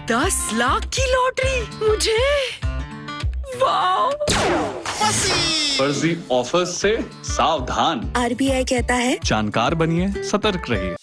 10 लाख की लॉटरी मुझे। वाह! फर्जी ऑफर्स से सावधान। आरबीआई कहता है जानकार बनिए, सतर्क रहिए।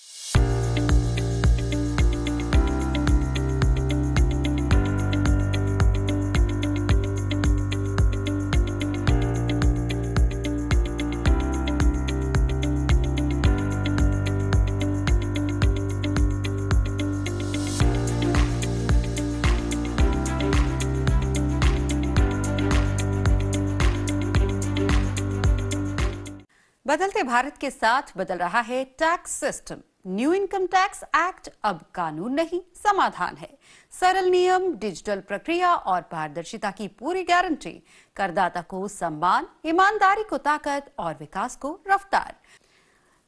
बदलते भारत के साथ बदल रहा है tax system. New income tax act अब कानून नहीं, समाधान है। सरल नियम, डिजिटल प्रक्रिया और पारदर्शिता की पूरी गारंटी। करदाता को सम्मान, ईमानदारी को ताकत और विकास को रफ्तार।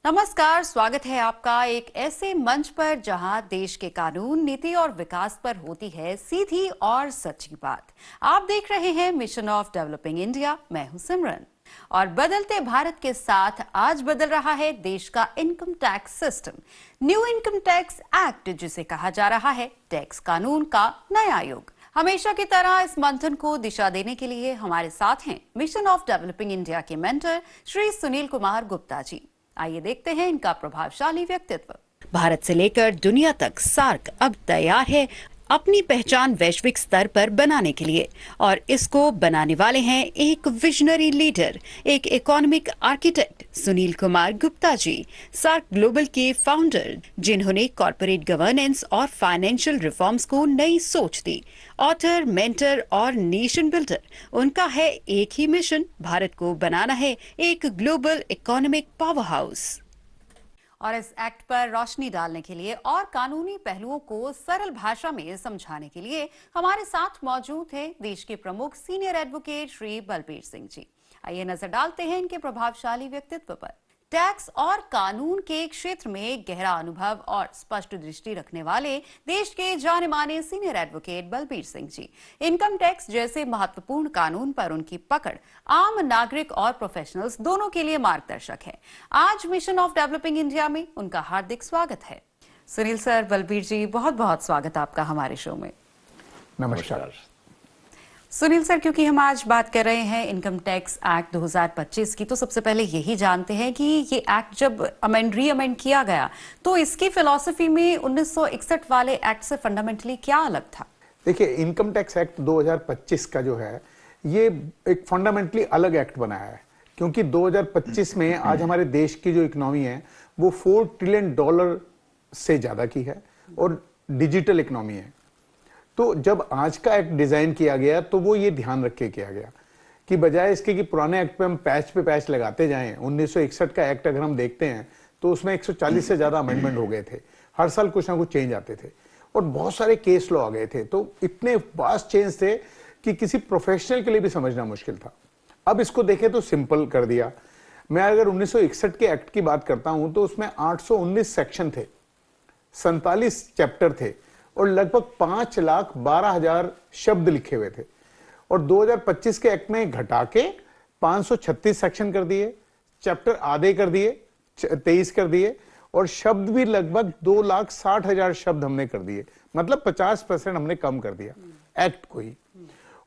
नमस्कार, स्वागत है आपका एक ऐसे मंच पर जहां देश के कानून, नीति और विकास पर होती है सीधी और सच्ची बात। आप देख रहे हैं मिशन ऑफ डेवलपिंग इंडिया। मैं हूं सिमरन और बदलते भारत के साथ आज बदल रहा है देश का income tax system. New income tax act, जिसे कहा जा रहा है टैक्स कानून का नया युग। हमेशा की तरह इस मंथन को दिशा देने के लिए हमारे साथ हैं मिशन ऑफ डेवलपिंग इंडिया के मेंटर श्री सुनील कुमार गुप्ता जी। आइए देखते हैं इनका प्रभावशाली व्यक्तित्व। भारत से लेकर दुनिया तक सार्क अब तैयार है अपनी पहचान वैश्विक स्तर पर बनाने के लिए, और इसको बनाने वाले हैं एक विजनरी लीडर, एक economic architect Sunil Kumar Gupta ji, SAARC global के फाउंडर, जिन्होंने कॉर्पोरेट गवर्नेंस और फाइनेंशियल रिफॉर्म्स को नई सोच दी। ऑथर, मेंटर और नेशन बिल्डर। उनका है एक ही मिशन, भारत को बनाना है एक ग्लोबल इकोनॉमिक पावर हाउस। और इस एक्ट पर रोशनी डालने के लिए और कानूनी पहलुओं को सरल भाषा में समझाने के लिए हमारे साथ मौजूद हैं देश के प्रमुख सीनियर एडवोकेट श्री बलबीर सिंह जी। आइए नजर डालते हैं इनके प्रभावशाली व्यक्तित्व पर। टैक्स और कानून के क्षेत्र में गहरा अनुभव और स्पष्ट दृष्टि रखने वाले देश के जाने माने senior advocate Balbir Singh ji. Income tax जैसे महत्वपूर्ण कानून पर उनकी पकड़ आम नागरिक और प्रोफेशनल्स दोनों के लिए मार्गदर्शक है। आज मिशन ऑफ डेवलपिंग इंडिया में उनका हार्दिक स्वागत है। सुनील सर, बलबीर जी, बहुत बहुत स्वागत आपका हमारे शो में। नमस्कार सुनील सर, क्योंकि हम आज बात कर रहे हैं इनकम टैक्स एक्ट 2025 की, तो सबसे पहले यही जानते हैं कि ये एक्ट जब री-अमेंड किया गया तो इसकी फिलॉसफी में 1961 वाले एक्ट से फंडामेंटली क्या अलग था? देखिए, इनकम टैक्स एक्ट 2025 का जो है ये एक फंडामेंटली अलग एक्ट बनाया है, क्योंकि 2025 में आज हमारे देश की जो इकोनॉमी है वो $4 ट्रिलियन से ज्यादा की है और डिजिटल इकोनॉमी है। तो जब आज का एक्ट डिजाइन किया गया तो वो ये ध्यान रख के किया गया कि बजाय इसके कि पुराने एक्ट पे हम पैच पे पैच लगाते जाएं, 1961 का एक्ट अगर हम देखते हैं तो उसमें 140 से ज्यादा अमेंडमेंट हो गए थे। हर साल कुछ ना कुछ चेंज आते थे और बहुत सारे केस लॉ आ गए थे, तो इतने वास्ट चेंज थे कि किसी प्रोफेशनल के लिए भी समझना मुश्किल था। अब इसको देखें तो सिंपल कर दिया। मैं अगर 1961 के एक्ट की बात करता हूं तो उसमें 819 सेक्शन थे, 47 चैप्टर थे और लगभग 5,12,000 शब्द लिखे हुए थे। और 2025 के एक्ट में घटा के 536 सेक्शन कर दिए, चैप्टर आधे कर दिए, 23 कर दिए और शब्द भी लगभग 2,60,000 शब्द हमने कर दिए। मतलब 50% हमने कम कर दिया एक्ट को ही।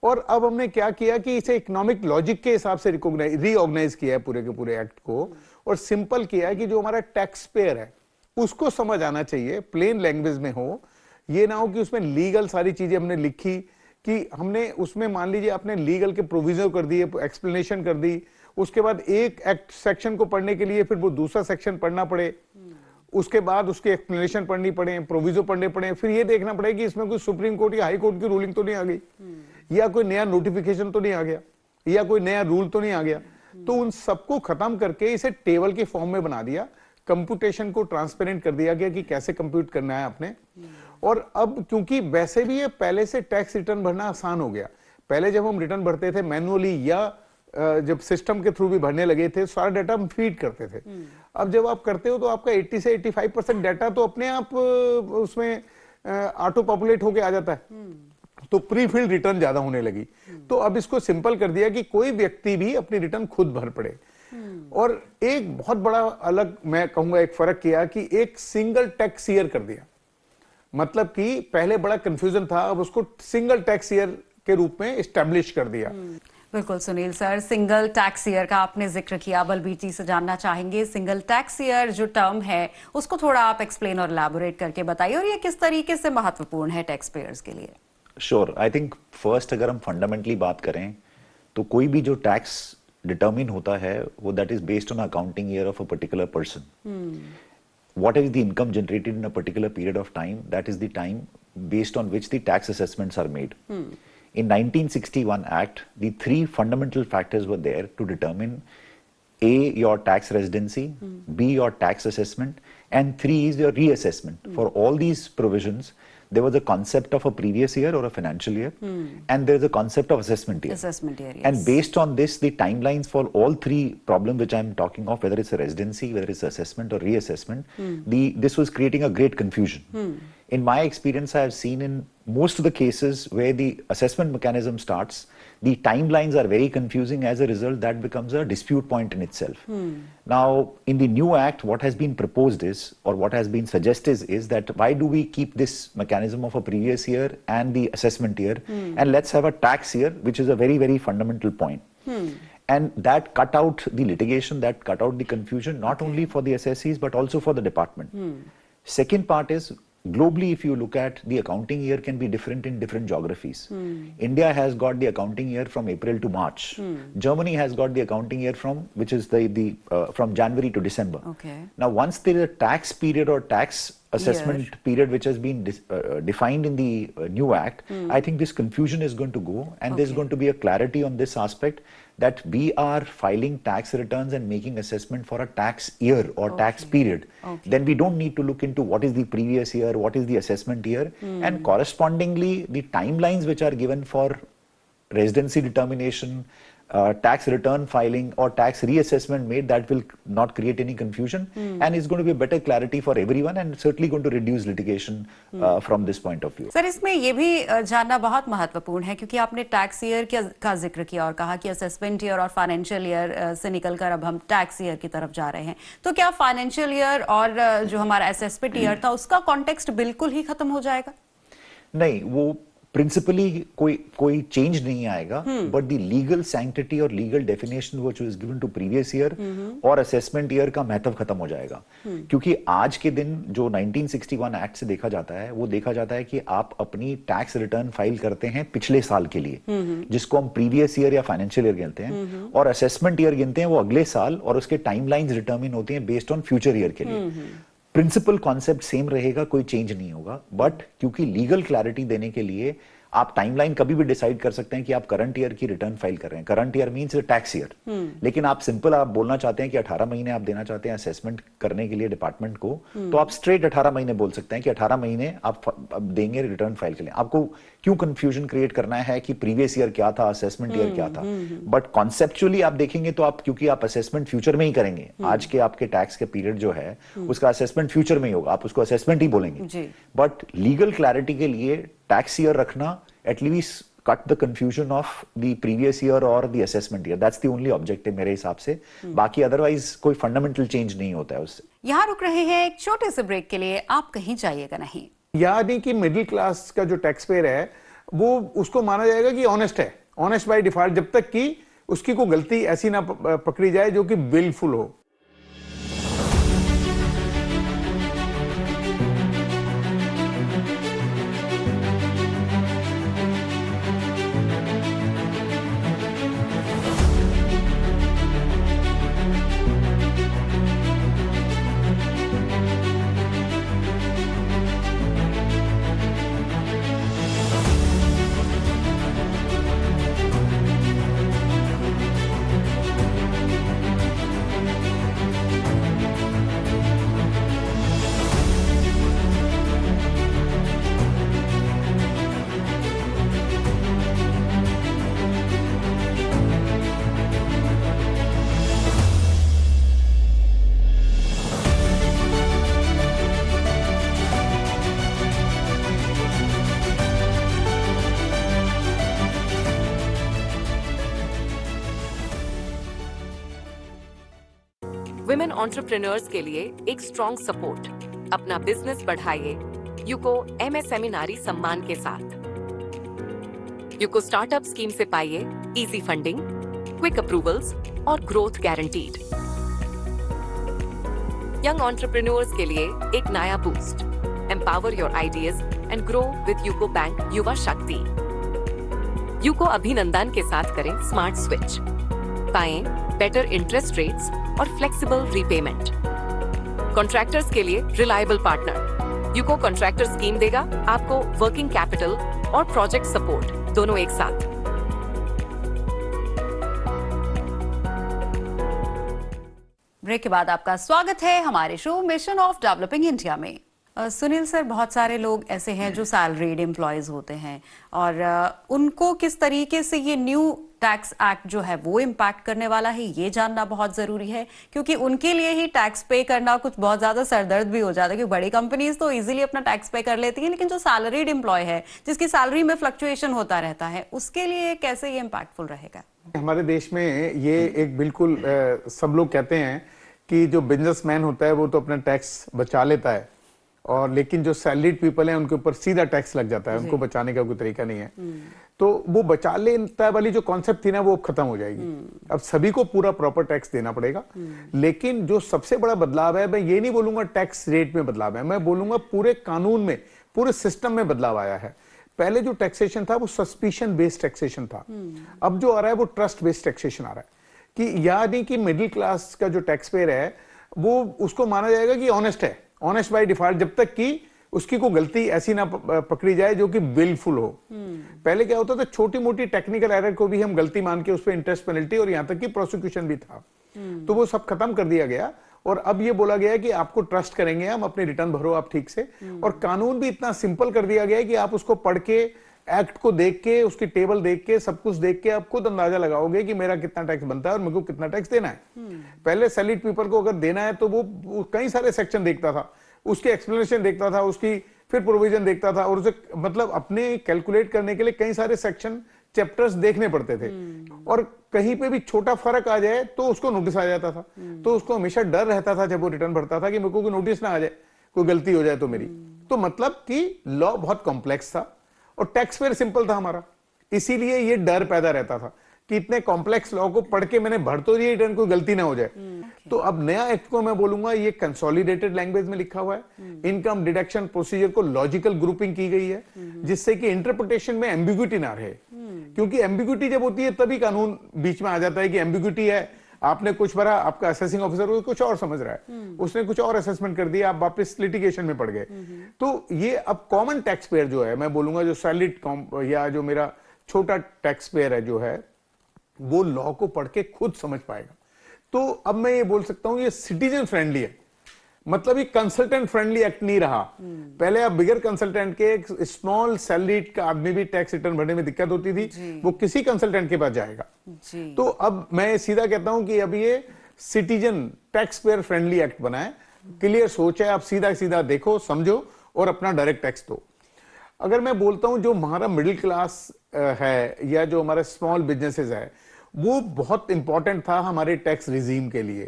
और अब हमने क्या किया कि इसे इकोनॉमिक लॉजिक के हिसाब से रीऑर्गेनाइज किया है पूरे के पूरे एक्ट को, और सिंपल किया है कि जो हमारा टैक्स पेयर है उसको समझ आना चाहिए, प्लेन लैंग्वेज में हो। ये ना हो कि उसमें लीगल सारी चीजें हमने लिखी कि हमने उसमें मान लीजिए आपने लीगल के प्रोविजन कर दिए, एक्सप्लेनेशन कर दी, उसके बाद एक एक्ट सेक्शन को पढ़ने के लिए फिर वो दूसरा सेक्शन पढ़ना पड़े, उसके बाद उसकी एक्सप्लेनेशन पढ़नी पड़े, प्रोविजन पढ़ने पड़े, फिर ये देखना पड़े कि इसमें कोई सुप्रीम कोर्ट या हाई कोर्ट की रूलिंग तो नहीं आ गई, या कोई नया नोटिफिकेशन तो नहीं आ गया, या कोई नया रूल तो नहीं आ गया। तो उन सबको खत्म करके इसे टेबल के फॉर्म में बना दिया, कंप्यूटेशन को ट्रांसपेरेंट कर दिया गया कि कैसे कंप्यूट करना है आपने। और अब क्योंकि वैसे भी ये पहले से टैक्स रिटर्न भरना आसान हो गया। पहले जब हम रिटर्न भरते थे मैनुअली या जब सिस्टम के थ्रू भी भरने लगे थे, सारा डाटा हम फीड करते थे। अब जब आप करते हो तो आपका 80 से 85% डाटा तो अपने आप उसमें ऑटो पॉपुलेट होके आ जाता है, तो प्री फिल्ड रिटर्न ज्यादा होने लगी। तो अब इसको सिंपल कर दिया कि कोई व्यक्ति भी अपनी रिटर्न खुद भर पड़े। और एक बहुत बड़ा अलग मैं कहूंगा एक फर्क किया कि एक सिंगल टैक्स ईयर कर दिया। मतलब कि पहले बड़ा कंफ्यूजन था, अब उसको सिंगल टैक्स ईयर के रूप में एस्टेब्लिश कर दिया। बिल्कुल Sunil sir, single tax year का आपने जिक्र किया, बलबीर जी से जानना चाहेंगे सिंगल टैक्स ईयर जो टर्म है उसको थोड़ा आप एक्सप्लेन और इलैबोरेट करके बताइए, और ये किस तरीके से महत्वपूर्ण है टैक्स पेयर्स के लिए। श्योर, आई थिंक फर्स्ट अगर हम फंडामेंटली बात करें तो कोई भी जो टैक्स डिटर्मिन होता है वो that is based on accounting year of a particular person. What is the income generated in a particular period of time, that is the time based on which the tax assessments are made. In 1961 Act, the three fundamental factors were there to determine A, your tax residency, B, your tax assessment, and 3 is your reassessment. For all these provisions, there was a concept of a previous year or a financial year, and there is a concept of assessment year. Assessment year, yes. And based on this, the timelines for all three problems which I'm talking of, whether it's a residency, whether it's assessment or reassessment, this was creating a great confusion. In my experience, I have seen in most of the cases where the assessment mechanism starts, the timelines are very confusing. As a result, that becomes a dispute point in itself. Now, in the new act, what has been proposed is, or what has been suggested is that why do we keep this mechanism of a previous year and the assessment year, and let's have a tax year, which is a very, very fundamental point. And that cut out the litigation, that cut out the confusion, not only for the assessees, but also for the department. Second part is, globally, if you look at the accounting year can be different in different geographies. India has got the accounting year from April to March. Germany has got the accounting year from, which is from January to December. Okay. Now, once there is a tax period or tax assessment period which has been defined in the new act, I think this confusion is going to go, and there's going to be a clarity on this aspect that we are filing tax returns and making assessment for a tax year or tax period. Then we don't need to look into what is the previous year, what is the assessment year, and correspondingly the timelines which are given for residency determination, tax return filing or tax reassessment made, that will not create any confusion, and it's going to be a better clarity for everyone, and certainly going to reduce litigation from this point of view. Sir, इसमें ये भी जानना बहुत महत्वपूर्ण है क्योंकि आपने tax year का जिक्र किया और कहा कि असेसमेंट ईयर और फाइनेंशियल ईयर से निकलकर अब हम टैक्स ईयर की तरफ जा रहे हैं, तो क्या फाइनेंशियल ईयर और जो हमारा असेसमेंट ईयर था उसका कॉन्टेक्स्ट बिल्कुल ही खत्म हो जाएगा? नहीं, वो प्रिंसिपली कोई चेंज नहीं आएगा, बट द लीगल सैंक्टिटी और legal definition which was given to previous year और असेसमेंट ईयर का महत्व खत्म हो जाएगा। क्योंकि आज के दिन जो 1961 एक्ट से देखा जाता है, वो देखा जाता है कि आप अपनी टैक्स रिटर्न फाइल करते हैं पिछले साल के लिए, जिसको हम प्रीवियस ईयर या फाइनेंशियल ईयर गिनते हैं, और असेसमेंट ईयर गिनते हैं वो अगले साल, और उसके टाइमलाइंस डिटरमिन होती हैं बेस्ड ऑन फ्यूचर ईयर के लिए। प्रिंसिपल कॉन्सेप्ट सेम रहेगा, कोई चेंज नहीं होगा, बट क्योंकि लीगल क्लैरिटी देने के लिए आप टाइमलाइन कभी भी डिसाइड कर सकते हैं कि आप करंट ईयर की रिटर्न फाइल कर रहे हैं। Current year means tax year, लेकिन आप सिंपल आप बोलना चाहते हैं कि 18 महीने आप देना चाहते हैं असेसमेंट करने के लिए डिपार्टमेंट को, तो आप स्ट्रेट 18 महीने बोल सकते हैं कि 18 महीने आप देंगे रिटर्न फाइल के लिए। आपको क्यों कंफ्यूजन क्रिएट करना है कि प्रीवियस ईयर क्या था, असेसमेंट ईयर क्या था? बट कॉन्सेप्चुअली आप देखेंगे तो आप, क्योंकि आप असेसमेंट फ्यूचर में ही करेंगे, आज के आपके टैक्स के पीरियड जो है उसका असेसमेंट फ्यूचर में ही होगा, आप उसको असेसमेंट ही बोलेंगे। बट लीगल क्लैरिटी के लिए टैक्स ईयर रखना at least cut the confusion of the previous year or the assessment year. That's the only objective मेरे हिसाब से। बाकी otherwise कोई fundamental change नहीं होता है उससे। यहाँ रुक रहे हैं एक छोटे से ब्रेक के लिए, आप कहीं जाइएगा नहीं। यानी कि मिडिल क्लास का जो टैक्स पेयर है वो उसको माना जाएगा कि ऑनेस्ट है, ऑनेस्ट बाय डिफॉल्ट, जब तक कि उसकी कोई गलती ऐसी ना पकड़ी जाए जो कि विलफुल हो। विमेन एंटरप्रेन्योर्स के लिए एक स्ट्रॉन्ग सपोर्ट। अपना बिजनेस बढ़ाइए, यूको एमएसएमई नारी सम्मान के साथ। यूको स्टार्टअप स्कीम से पाइए इजी फंडिंग, क्विक अप्रूवल्स और ग्रोथ गारंटीड। यंग एंटरप्रेन्योर्स के लिए एक नया boost. Empower your ideas and grow with UCO bank युवा शक्ति। यूको अभिनंदन के साथ करें स्मार्ट स्विच। पाएं बेटर इंटरेस्ट रेट्स और फ्लेक्सिबल रीपेमेंट। कॉन्ट्रैक्टर्स के लिए reliable partner. UCO contractor scheme देगा आपको वर्किंग कैपिटल और प्रोजेक्ट सपोर्ट दोनों एक साथ। ब्रेक के बाद आपका स्वागत है हमारे show mission of developing India में। सुनील सर, बहुत सारे लोग ऐसे हैं जो सैलरीड एम्प्लॉयज होते हैं और उनको किस तरीके से ये न्यू टैक्स एक्ट जो है वो इम्पैक्ट करने वाला है, ये जानना बहुत जरूरी है, क्योंकि उनके लिए ही टैक्स पे करना कुछ बहुत ज्यादा सरदर्द भी हो जाता है। क्योंकि बड़ी कंपनीज तो इजीली अपना टैक्स पे कर लेती हैं, लेकिन जो सैलरीड एम्प्लॉय है जिसकी सैलरी में फ्लक्चुएशन होता रहता है, उसके लिए कैसे ये इम्पैक्टफुल रहेगा? हमारे देश में ये एक बिल्कुल सब लोग कहते हैं कि जो बिजनेसमैन होता है वो तो अपना टैक्स बचा लेता है, और लेकिन जो सैलरीड पीपल हैं उनके ऊपर सीधा टैक्स लग जाता है, उनको बचाने का कोई तरीका नहीं है। तो वो बचा लेता वाली जो कॉन्सेप्ट थी ना, वो खत्म हो जाएगी। अब सभी को पूरा प्रॉपर टैक्स देना पड़ेगा। लेकिन जो सबसे बड़ा बदलाव है, मैं ये नहीं बोलूंगा टैक्स रेट में बदलाव है, मैं बोलूंगा पूरे कानून में, पूरे सिस्टम में बदलाव आया है। पहले जो टैक्सेशन था वो सस्पिशन बेस्ड टैक्सेशन था, अब जो आ रहा है वो ट्रस्ट बेस्ड टैक्सेशन आ रहा है। कि यानी कि मिडिल क्लास का जो टैक्स पेयर है वो उसको माना जाएगा कि ऑनेस्ट है, ऑनेस्ट बाय डिफॉल्ट, जब तक कि उसकी कोई गलती ऐसी ना पकड़ी जाए जो कि विलफुल हो। पहले क्या होता था, छोटी मोटी टेक्निकल एरर को भी हम गलती मान के उस पर इंटरेस्ट पेनल्टी और यहां तक कि प्रोसिक्यूशन भी था। तो वो सब खत्म कर दिया गया और अब ये बोला गया है कि आपको ट्रस्ट करेंगे हम, अपने रिटर्न भरो आप ठीक से। और कानून भी इतना सिंपल कर दिया गया है कि आप उसको पढ़ के, एक्ट को देख के, उसकी टेबल देख के, सब कुछ देख के आप खुद अंदाजा लगाओगे कि मेरा कितना टैक्स बनता है और मेरे को कितना टैक्स देना है। पहले सैलरीड पीपल को अगर देना है तो वो कई सारे सेक्शन देखता था, उसकी एक्सप्लेनेशन देखता था, उसकी फिर प्रोविजन देखता था, और उसे मतलब अपने कैलकुलेट करने के लिए कई सारे सेक्शन, चैप्टर्स देखने पड़ते थे। और कहीं पे भी छोटा फर्क आ जाए तो उसको नोटिस आ जाता था। तो उसको हमेशा डर रहता था जब वो रिटर्न भरता था कि मेरे को कोई नोटिस ना आ जाए, कोई गलती हो जाए तो मेरी। तो मतलब कि लॉ बहुत कॉम्प्लेक्स था और टैक्स पेयर सिंपल था हमारा, इसीलिए ये डर पैदा रहता था कि इतने कॉम्प्लेक्स लॉ को पढ़ के मैंने भर तो दिया, रिटर्न कोई गलती ना हो जाए। तो अब नया एक्ट को मैं बोलूंगा ये कंसोलिडेटेड लैंग्वेज में लिखा हुआ है। इनकम डिडक्शन प्रोसीजर को लॉजिकल ग्रुपिंग की गई है, जिससे कि इंटरप्रिटेशन में एम्बिग्यूटी ना रहे। क्योंकि एम्बिग्यूटी जब होती है तभी कानून बीच में आ जाता है कि एम्बिग्यूटी है, आपने कुछ भरा, आपका असेसिंग ऑफिसर कुछ और समझ रहा है, उसने कुछ और असेसमेंट कर दिया, आप वापस लिटिगेशन में पड़ गए। तो ये अब कॉमन टैक्स पेयर जो है, मैं बोलूंगा जो सैलरीड या जो मेरा छोटा टैक्स पेयर है जो है, वो लॉ को पढ़ के खुद समझ पाएगा। तो अब मैं ये बोल सकता हूं ये सिटीजन फ्रेंडली है, मतलब ये कंसल्टेंट फ्रेंडली एक्ट नहीं रहा। पहले आप बिगर कंसल्टेंट के, एक स्मॉल सैलरीड का आदमी भी टैक्स रिटर्न भरने में दिक्कत होती थी, वो किसी कंसल्टेंट के पास जाएगा। तो अब मैं सीधा कहता हूं कि अब ये citizen tax payer friendly act बना है, क्लियर सोच है, आप सीधा सीधा देखो, समझो और अपना डायरेक्ट टैक्स दो। अगर मैं बोलता हूं जो हमारा मिडिल क्लास है या जो हमारे स्मॉल बिजनेसेस है, वो बहुत इंपॉर्टेंट था हमारे टैक्स रिजीम के लिए।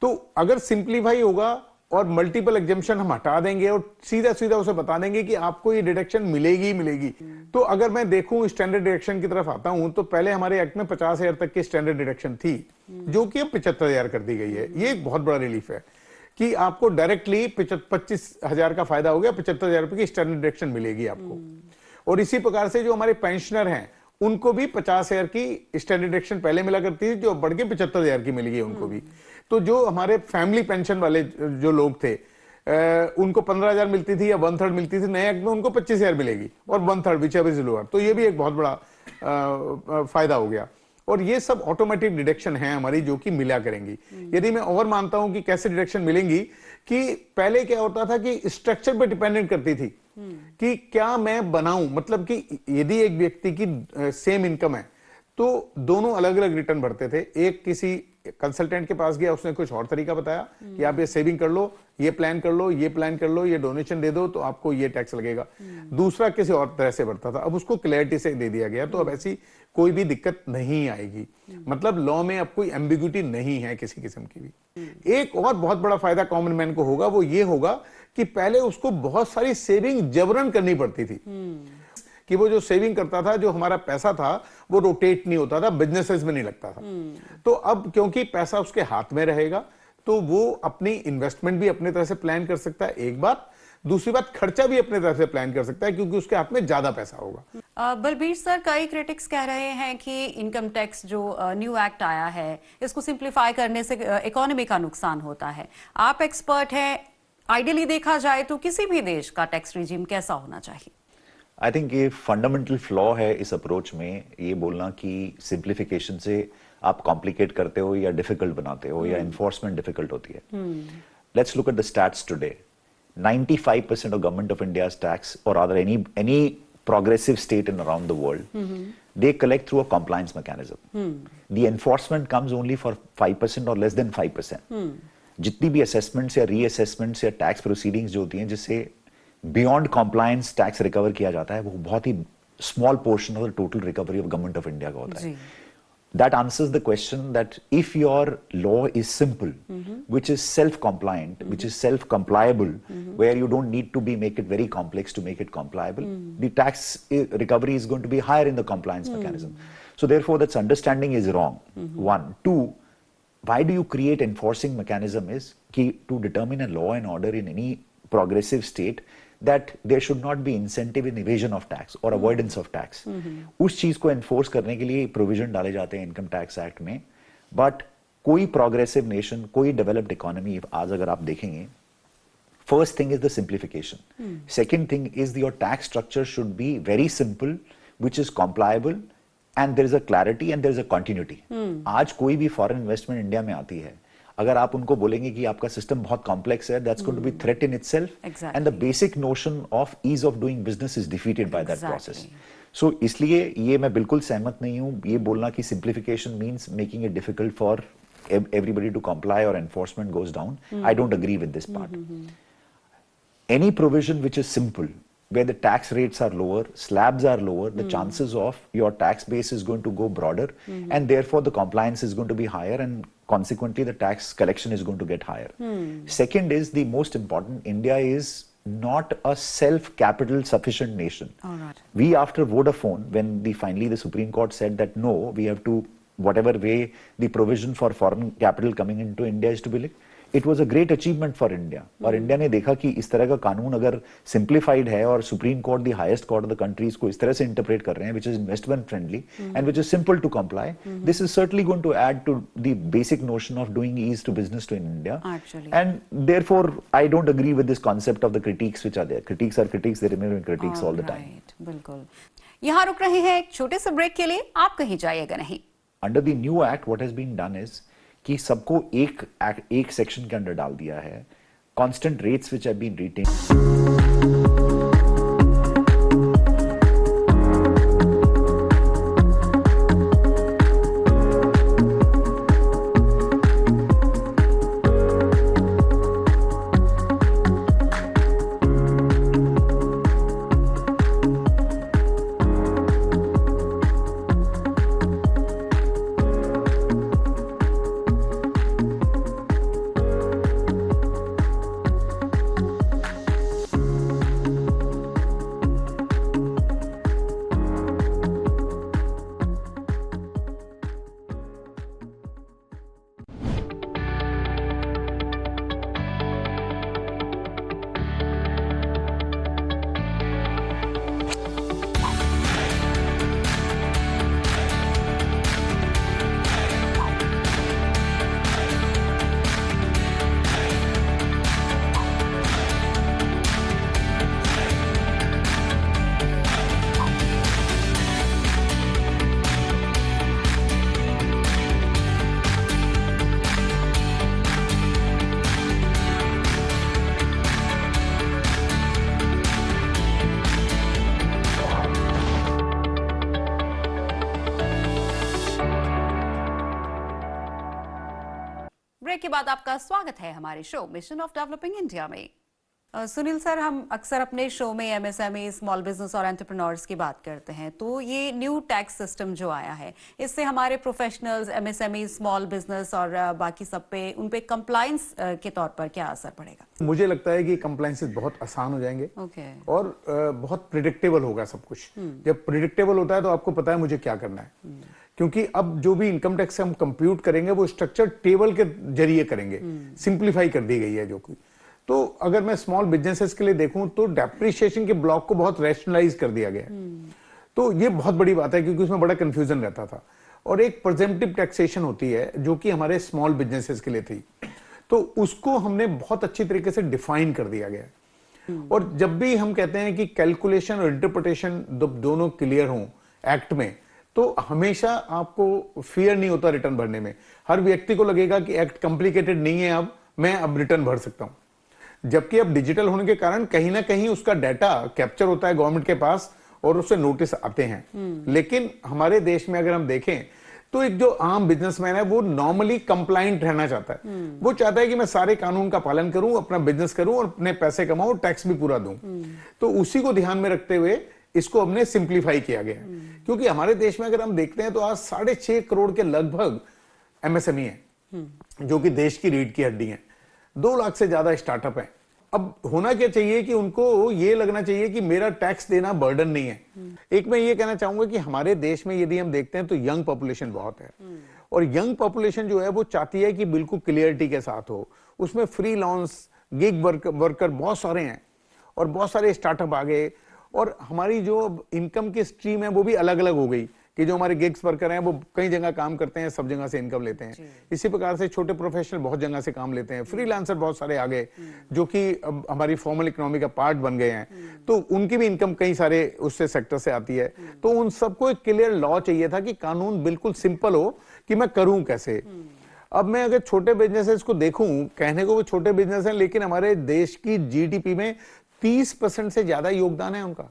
तो अगर सिंप्लीफाई होगा और मल्टीपल एग्जेम्पशन हम हटा देंगे और सीधा सीधा उसे बता देंगे कि आपको ये डिडक्शन मिलेगी मिलेगी। तो अगर मैं देखूं स्टैंडर्ड डिडक्शन की तरफ आता हूं, तो पहले हमारे एक्ट में 50,000 तक की स्टैंडर्ड डिडक्शन थी, जो कि अब 75,000 कर दी गई है। ये एक बहुत बड़ा रिलीफ है कि आपको डायरेक्टली 25,000 का फायदा हो गया, 75,000 रुपए की स्टैंडर्ड डिडक्शन मिलेगी आपको। और इसी प्रकार से जो हमारे पेंशनर हैं उनको भी 50,000 की स्टैंडर्ड डिडक्शन पहले मिला करती थी, जो बढ़ के 75,000 की मिलेगी उनको भी। तो जो हमारे फैमिली पेंशन वाले जो लोग थे, उनको 15,000 मिलती थी या 1/3 मिलती थी, नए एक्ट में उनको 25,000 मिलेगी और 1/3 विचएवर इज लोअर। तो ये भी एक बहुत बड़ा फायदा हो गया। और ये सब ऑटोमेटिक डिडक्शन है हमारी, जो कि मिला करेंगी। यदि मैं और मानता हूं कि कैसे डिडक्शन मिलेंगी, कि पहले क्या होता था कि स्ट्रक्चर पे डिपेंडेंट करती थी कि क्या मैं बनाऊं, मतलब कि यदि एक व्यक्ति की सेम इनकम है तो दोनों अलग अलग रिटर्न भरते थे। एक किसी कंसल्टेंट के पास गया, उसने कुछ और तरीका बताया कि आप ये सेविंग कर लो, ये प्लान कर लो, ये प्लान कर लो, ये डोनेशन दे दो तो आपको ये टैक्स लगेगा। दूसरा किसी और तरह से भरता था, अब उसको क्लैरिटी से दे दिया गया, तो अब ऐसी कोई भी दिक्कत नहीं आएगी। मतलब लॉ में अब कोई एम्बिग्यूटी नहीं है किसी किस्म की भी। एक और बहुत बड़ा फायदा कॉमन मैन को होगा, वो ये होगा कि पहले उसको बहुत सारी सेविंग जबरन करनी पड़ती थी कि वो जो सेविंग करता था, जो हमारा पैसा था वो रोटेट नहीं होता था, बिजनेसेस में नहीं लगता था। तो अब क्योंकि पैसा उसके हाथ में रहेगा तो वो अपनी इन्वेस्टमेंट भी अपने तरह से प्लान कर सकता है, एक बात। दूसरी बात, खर्चा भी अपने तरह से प्लान कर सकता है क्योंकि उसके हाथ में ज्यादा पैसा होगा। बलबीर सर, कई क्रिटिक्स कह रहे हैं कि इनकम टैक्स जो न्यू एक्ट आया है इसको सिंप्लीफाई करने से इकोनॉमी का नुकसान होता है। आप एक्सपर्ट हैं, आइडियली देखा जाए तो किसी भी देश का टैक्स रिजीम कैसा होना चाहिए? आई थिंक ये फंडामेंटल फ्लॉ है इस अप्रोच में, ये बोलना कि सिंप्लीफिकेशन से आप कॉम्प्लिकेट करते हो या डिफिकल्ट बनाते हो या एनफोर्समेंट डिफिकल्ट होती है। Let's look at the stats today. 95% of government of India's tax, or rather any progressive state in around the world, they collect through a compliance mechanism. The enforcement comes only for 5% or less than 5%. जितनी भी assessments या reassessments या tax proceedings जो होती हैं जिससे beyond compliance tax recover किया जाता है, वो बहुत ही small portion of the total recovery of government of India का होता है. That answers the question that if your law is simple, which is self-compliant, which is self-compliable, where you don't need to make it very complex to make it compliable, the tax recovery is going to be higher in the compliance mechanism. So therefore, that understanding is wrong. One. Two, why do you create enforcing mechanism is to determine a law and order in any progressive state that there should not be incentive in evasion of tax or avoidance of tax. उस चीज को enforce करने के लिए provision डाले जाते हैं income tax act में, but कोई progressive nation, कोई developed economy आज अगर आप देखेंगे, first thing is the simplification. Second thing is your tax structure should be very simple, which is compliable, and there is a clarity and there is a continuity. आज कोई भी foreign investment India में आती है, अगर आप उनको बोलेंगे कि आपका सिस्टम बहुत कॉम्प्लेक्स है, that's going to be threat in itself, and the basic notion of ease of doing business is defeated by that process. So इसलिए ये मैं बिल्कुल सहमत नहीं हूँ ये बोलना कि simplification means making it difficult for everybody to comply or enforcement goes down. I don't agree with this part. Any provision which is simple, where the tax rates are lower, slabs are lower, the chances of your tax base is going to go broader, and therefore the compliance is going to be higher, and consequently the tax collection is going to get higher. Second is the most important, India is not a self-capital sufficient nation. We, after Vodafone, when finally the Supreme Court said that no, we have to, whatever way the provision for foreign capital coming into India is to be, it was a great achievement for India. और India ने देखा कि इस तरह का कानून अगर simplified है और Supreme Court, the highest court of the country, इसको इस तरह से interpret कर रहे हैं, which is investment friendly and which is simple to comply, this is certainly going to add to the basic notion of doing ease to business to in India. Actually. And therefore, I don't agree with this concept of the critiques which are there. Critiques are critiques, they remain critiques all the time. बिल्कुल। यहाँ रुक रहे हैं एक छोटे से break के लिए, आप कहीं जाइएगा नहीं। Under the new act, what has been done is कि सबको एक सेक्शन के अंदर डाल दिया है, constant rates which have been retained. Break के बाद आपका स्वागत है हमारे show mission of developing India में। सुनील सर, हम अक्सर अपने शो में एमएसएमई, स्मॉल बिजनेस और एंटरप्रेन्योर्स की बात करते हैं, तो ये न्यू टैक्स सिस्टम जो आया है, इससे हमारे प्रोफेशनल्स, एमएसएमई, स्मॉल बिजनेस और बाकी सब पे उन पे कंप्लायंस के तौर पर क्या असर पड़ेगा? मुझे लगता है कि कंप्लायंसेस बहुत आसान हो जाएंगे और बहुत प्रिडिक्टेबल होगा सब कुछ। जब प्रिडिक्टेबल होता है तो आपको पता है मुझे क्या करना है, क्योंकि अब जो भी इनकम टैक्स हम कंप्यूट करेंगे वो स्ट्रक्चर टेबल के जरिए करेंगे, सिंप्लीफाई कर दी गई है जो कोई। तो अगर मैं स्मॉल बिजनेसेस के लिए देखूं तो डेप्रिसिएशन के ब्लॉक को बहुत रैशनलाइज कर दिया गया है। तो ये बहुत बड़ी बात है क्योंकि उसमें बड़ा कंफ्यूजन रहता था। और एक प्रेजेंटिव टैक्सेशन होती है जो कि हमारे स्मॉल बिजनेसेस के लिए थी, तो उसको हमने बहुत अच्छी तरीके से डिफाइन कर दिया गया। और जब भी हम कहते हैं कि कैलकुलेशन और इंटरप्रिटेशन दोनों क्लियर हों एक्ट में, तो हमेशा आपको फियर नहीं होता रिटर्न भरने में। हर व्यक्ति को लगेगा कि एक्ट कॉम्प्लिकेटेड नहीं है, अब मैं अब रिटर्न भर सकता हूं। जबकि अब डिजिटल होने के कारण कहीं ना कहीं उसका डाटा कैप्चर होता है गवर्नमेंट के पास और उससे नोटिस आते हैं। लेकिन हमारे देश में अगर हम देखें तो एक जो आम बिजनेसमैन है वो नॉर्मली कंप्लाइंट रहना चाहता है। वो चाहता है कि मैं सारे कानून का पालन करूं, अपना बिजनेस करूं और अपने पैसे कमाऊं, टैक्स भी पूरा दूं। तो उसी को ध्यान में रखते हुए इसको हमने सिंप्लीफाई किया गया है। क्योंकि हमारे देश में अगर हम देखते हैं तो आज 6.5 करोड़ के लगभग एमएसएमई है जो कि देश की रीढ़ की हड्डी है। 2 लाख से ज्यादा स्टार्टअप है। अब होना क्या चाहिए कि उनको ये लगना चाहिए कि मेरा टैक्स देना बर्डन नहीं है। एक मैं ये कहना चाहूंगा कि हमारे देश में यदि हम देखते हैं तो यंग पॉपुलेशन बहुत है और यंग पॉपुलेशन जो है वो चाहती है कि बिल्कुल क्लियरिटी के साथ हो। उसमें फ्रीलांस, गिग वर्कर बहुत सारे हैं और बहुत सारे स्टार्टअप आ गए और हमारी जो इनकम की स्ट्रीम है वो भी अलग अलग हो गई कि जो हमारे गिग्स वर्कर हैं वो कई जगह काम करते हैं, सब जगह से इनकम लेते हैं। इसी प्रकार से छोटे प्रोफेशनल बहुत जगह से काम लेते हैं, फ्रीलांसर बहुत सारे आ गए जो कि अब हमारी फॉर्मल इकोनॉमी का पार्ट बन गए हैं, तो उनकी भी इनकम कई सारे उससे सेक्टर से आती है। तो उन सबको एक क्लियर लॉ चाहिए था कि कानून बिल्कुल सिंपल हो कि मैं करूं कैसे। अब मैं अगर छोटे बिजनेसेस को देखूं, कहने को वो छोटे बिजनेस हैं लेकिन हमारे देश की जीडीपी में 30% से ज्यादा योगदान है उनका।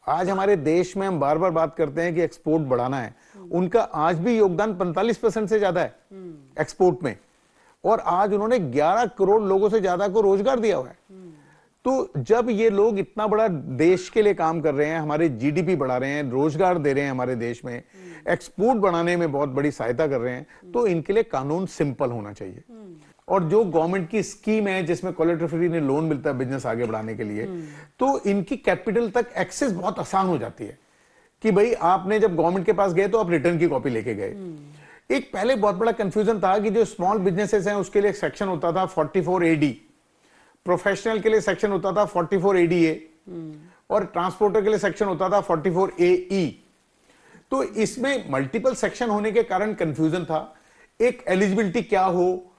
आज हमारे देश में हम बार बार बात करते हैं कि एक्सपोर्ट बढ़ाना है, उनका आज भी योगदान 45% से ज्यादा है एक्सपोर्ट में। और आज उन्होंने 11 करोड़ लोगों से ज्यादा को रोजगार दिया हुआ है। तो जब ये लोग इतना बड़ा देश के लिए काम कर रहे हैं, हमारे जीडीपी बढ़ा रहे हैं, रोजगार दे रहे हैं हमारे देश में, एक्सपोर्ट बढ़ाने में बहुत बड़ी सहायता कर रहे हैं, तो इनके लिए कानून सिंपल होना चाहिए। और जो गवर्नमेंट की स्कीम है जिसमें कोलैटरल फ्री ने लोन मिलता है बिजनेस आगे बढ़ाने के लिए, तो इनकी कैपिटल तक एक्सेस बहुत आसान हो जाती है कि भाई आपने जब गवर्नमेंट के पास गए तो आप रिटर्न की कॉपी लेके गए। एक पहले बहुत बड़ा कंफ्यूजन था कि जो स्मॉल बिजनेसेस हैं उसके लिए एक सेक्शन होता था 44AD, प्रोफेशनल के लिए सेक्शन होता था 44ADA और ट्रांसपोर्टर के लिए सेक्शन होता था 44AE। तो इसमें मल्टीपल सेक्शन होने के कारण कंफ्यूजन था। एक एलिजिबिलिटी क्या हो,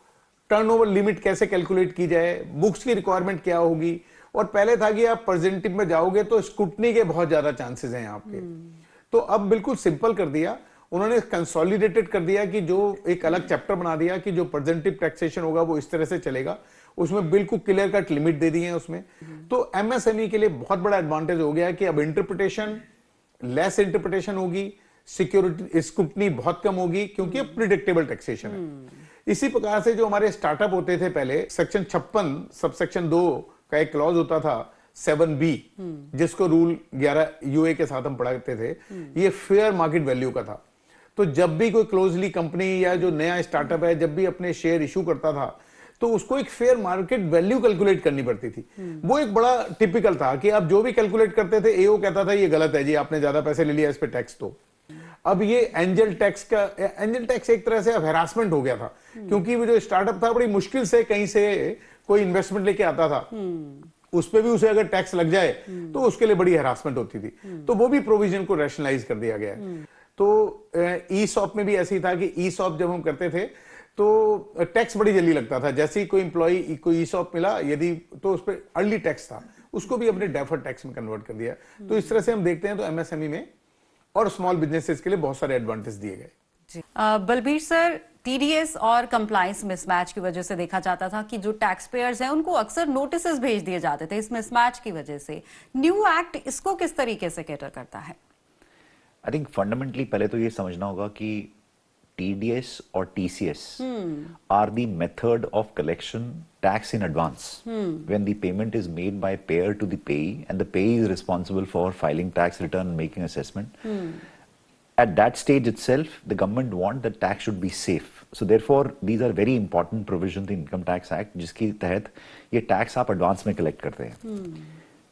टर्नओवर लिमिट कैसे कैलकुलेट की जाए, बुक्स की रिक्वायरमेंट क्या होगी, और पहले था कि आप प्रेजेंटिव में जाओगे तो स्क्रूटनी के बहुत ज्यादा चांसेस हैं आपके। तो अब बिल्कुल सिंपल कर दिया उन्होंने, कंसोलिडेटेड कर दिया कि जो एक अलग चैप्टर बना दिया कि जो प्रेजेंटिव टैक्सेशन होगा वो इस तरह से चलेगा, उसमें बिल्कुल क्लियर कट लिमिट दे दी है उसमें। तो एमएसएमई के लिए बहुत बड़ा एडवांटेज हो गया कि अब इंटरप्रिटेशन, लेस इंटरप्रिटेशन होगी, सिक्योरिटी स्क्रूटनी बहुत कम होगी क्योंकि अब प्रिडिक्टेबल टैक्सेशन है। इसी प्रकार से जो हमारे स्टार्टअप होते थे पहले, सेक्शन 56 सबसेक्शन 2 का एक क्लॉज होता था 7B, जिसको रूल 11 यूए के साथ हम पढ़ाते थे, ये फेयर मार्केट वैल्यू का था। तो जब भी कोई क्लोजली कंपनी या जो नया स्टार्टअप है जब भी अपने शेयर इशू करता था तो उसको एक फेयर मार्केट वैल्यू कैलकुलेट करनी पड़ती थी। वो एक बड़ा टिपिकल था कि आप जो भी कैलकुलेट करते थे एओ कहता था ये गलत है जी, आपने ज्यादा पैसे ले लिया, इस पे टैक्स दो। अब ये एंजल टैक्स एक तरह से अब हैरासमेंट हो गया था क्योंकि वो जो स्टार्टअप था बड़ी मुश्किल से कहीं से कोई इन्वेस्टमेंट लेके आता था, उस पे भी उसे अगर टैक्स लग जाए तो उसके लिए बड़ी हैरासमेंट होती थी। तो वो भी प्रोविजन को रैशनलाइज कर दिया गया है। तो ई सॉप में भी ऐसी था कि ई सॉप जब हम करते थे तो टैक्स बड़ी जल्दी लगता था। जैसे ही कोई इंप्लॉई को ई सॉप मिला यदि तो उस पर अर्ली टैक्स था, उसको भी अपने डेफर्ड टैक्स में कन्वर्ट कर दिया। तो इस तरह से हम देखते हैं तो एमएसएमई में और स्मॉल बिजनेसेस के लिए बहुत सारे एडवांटेज दिए गए। बलबीर सर, टीडीएस और कंप्लायंस मिसमैच की वजह से देखा जाता था कि जो टैक्स पेयर्स हैं उनको अक्सर नोटिस भेज दिए जाते थे इस मिसमैच की वजह से। न्यू एक्ट इसको किस तरीके से कैटर करता है? आई थिंक फंडामेंटली पहले तो ये समझना होगा कि TDS or TCS are the method of collection tax in advance when the payment is made by payer to the payee and the payee is responsible for filing tax return and making assessment. At that stage itself, the government want that tax should be safe. So therefore, these are very important provisions in Income Tax Act जिसके तहत ये tax आप advance में collect करते हैं.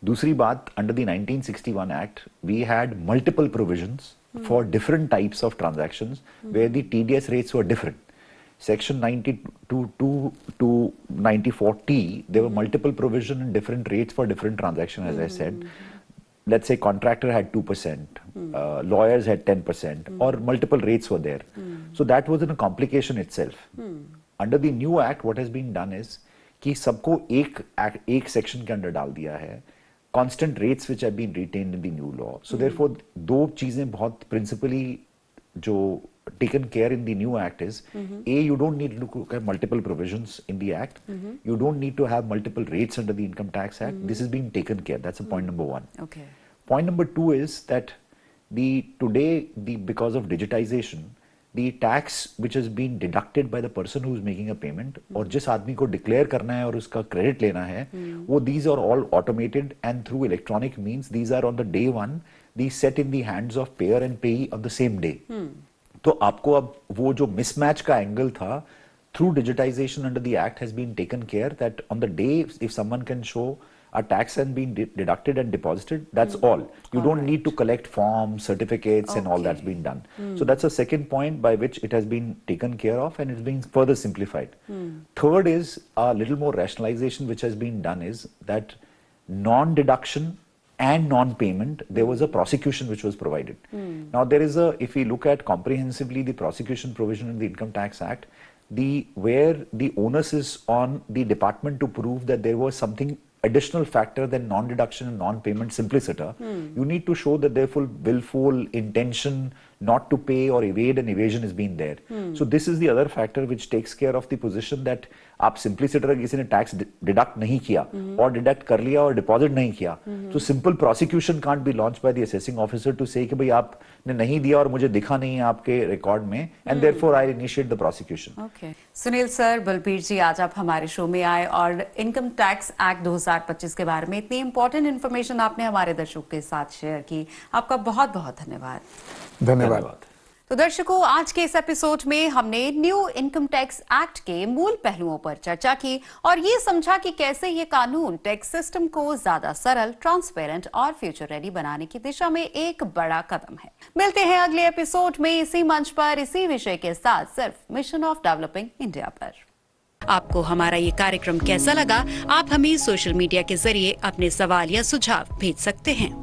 दूसरी बात, under the 1961 Act, we had multiple provisions for different types of transactions where the TDS rates were different. Section 92 to 94T, there were multiple provisions and different rates for different transactions, as I said. Let's say contractor had 2%, lawyers had 10%, or multiple rates were there. So that was a complication itself. Under the new act, what has been done is कि सबको एक section के अंदर डाल दिया है. Constant rates which have been retained in the new law. So therefore, दो चीजें बहुत principally जो taken care in the new act is A, you don't need to have multiple provisions in the act. You don't need to have multiple rates under the Income Tax Act. This is being taken care. That's a point number one. Okay. Point number two is that because of digitization, the tax which has been deducted by the person who is making a payment और जिस आदमी को declare करना है और उसका credit लेना है, वो these are all automated and through electronic means. These are on the day one, these set in the hands of payer and payee on the same day. तो आपको अब वो जो mismatch का angle था, through digitization under the act has been taken care that on the day if someone can show a tax has been deducted and deposited, that's all. You don't need to collect forms, certificates and all that's been done. So that's a second point by which it has been taken care of and it's being further simplified. Third is a little more rationalization which has been done is that non-deduction and non-payment, there was a prosecution which was provided. Now there is if we look at comprehensively the prosecution provision in the Income Tax Act, where the onus is on the department to prove that there was something additional factor than non-deduction and non-payment simpliciter. You need to show that therefore willful intention not to pay or evade and evasion has been there. So this is the other factor which takes care of the position that आप simpliciter का किसी ने tax deduct नहीं किया और deduct कर लिया और deposit नहीं किया. So simple prosecution can't be launched by the assessing officer to say कि भाई आपने नहीं दिया और मुझे दिखा नहीं है आपके record में and therefore I initiate the prosecution. Okay. Sunil sir, Balbir ji आज आप हमारे शो में आए और इनकम टैक्स एक्ट 2025 के बारे में इतनी इंपॉर्टेंट इन्फॉर्मेशन आपने हमारे दर्शकों के साथ शेयर की. आपका बहुत बहुत धन्यवाद. धन्यवाद. तो दर्शकों, आज के इस एपिसोड में हमने न्यू इनकम टैक्स एक्ट के मूल पहलुओं पर चर्चा की और ये समझा कि कैसे ये कानून टैक्स सिस्टम को ज्यादा सरल, ट्रांसपेरेंट और फ्यूचर रेडी बनाने की दिशा में एक बड़ा कदम है. मिलते हैं अगले एपिसोड में इसी मंच पर इसी विषय के साथ, सिर्फ मिशन ऑफ डेवलपिंग इंडिया पर. आपको हमारा ये कार्यक्रम कैसा लगा? आप हमें सोशल मीडिया के जरिए अपने सवाल या सुझाव भेज सकते हैं.